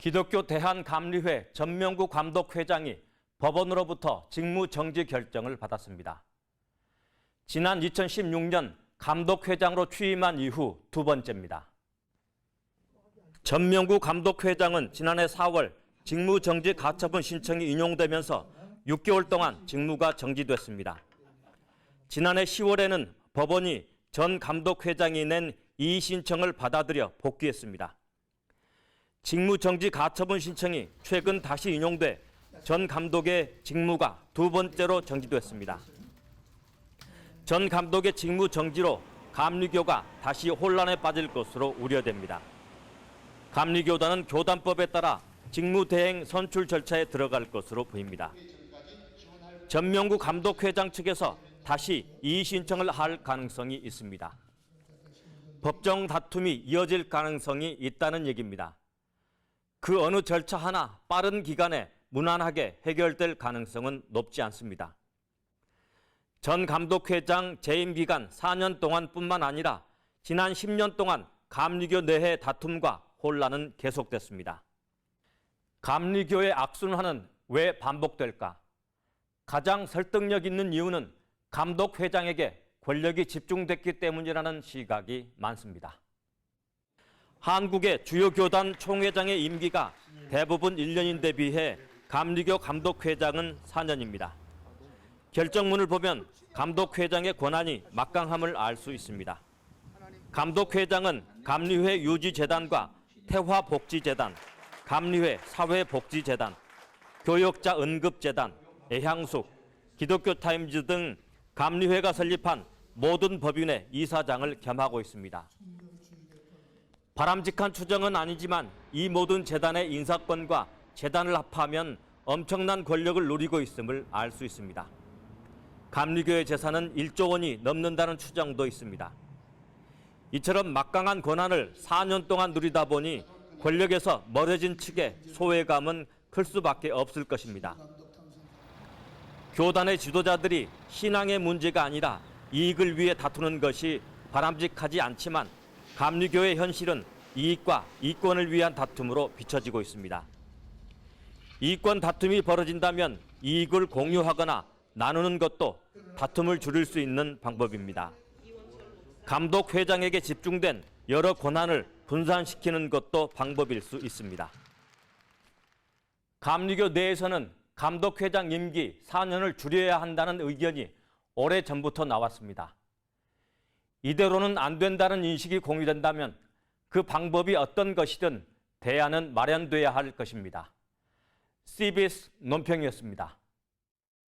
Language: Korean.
기독교 대한감리회 전명구 감독회장이 법원으로부터 직무정지 결정을 받았습니다. 지난 2016년 감독회장으로 취임한 이후 두 번째입니다. 전명구 감독회장은 지난해 4월 직무정지 가처분 신청이 인용되면서 6개월 동안 직무가 정지됐습니다. 지난해 10월에는 법원이 전 감독회장이 낸 이의 신청을 받아들여 복귀했습니다. 직무정지 가처분 신청이 최근 다시 인용돼 전 감독의 직무가 두 번째로 정지됐습니다. 전 감독의 직무 정지로 감리교가 다시 혼란에 빠질 것으로 우려됩니다. 감리교단은 교단법에 따라 직무대행 선출 절차에 들어갈 것으로 보입니다. 전명구 감독회장 측에서 다시 이의 신청을 할 가능성이 있습니다. 법정 다툼이 이어질 가능성이 있다는 얘기입니다. 그 어느 절차 하나 빠른 기간에 무난하게 해결될 가능성은 높지 않습니다. 전 감독회장 재임 기간 4년 동안뿐만 아니라 지난 10년 동안 감리교 내의 다툼과 혼란은 계속됐습니다. 감리교의 악순환은 왜 반복될까? 가장 설득력 있는 이유는 감독회장에게 권력이 집중됐기 때문이라는 시각이 많습니다. 한국의 주요 교단 총회장의 임기가 대부분 1년인데 비해 감리교 감독회장은 4년입니다. 결정문을 보면 감독회장의 권한이 막강함을 알 수 있습니다. 감독회장은 감리회 유지재단과 태화복지재단, 감리회 사회복지재단, 교역자 응급재단, 애향숙, 기독교타임즈 등 감리회가 설립한 모든 법인의 이사장을 겸하고 있습니다. 바람직한 추정은 아니지만 이 모든 재단의 인사권과 재단을 합하면 엄청난 권력을 누리고 있음을 알 수 있습니다. 감리교의 재산은 1조 원이 넘는다는 추정도 있습니다. 이처럼 막강한 권한을 4년 동안 누리다 보니 권력에서 멀어진 측의 소외감은 클 수밖에 없을 것입니다. 교단의 지도자들이 신앙의 문제가 아니라 이익을 위해 다투는 것이 바람직하지 않지만 감리교의 현실은 이익과 이권을 위한 다툼으로 비춰지고 있습니다. 이권 다툼이 벌어진다면 이익을 공유하거나 나누는 것도 다툼을 줄일 수 있는 방법입니다. 감독회장에게 집중된 여러 권한을 분산시키는 것도 방법일 수 있습니다. 감리교 내에서는 감독회장 임기 4년을 줄여야 한다는 의견이 오래전부터 나왔습니다. 이대로는 안 된다는 인식이 공유된다면 그 방법이 어떤 것이든 대안은 마련돼야 할 것입니다. CBS 논평이었습니다.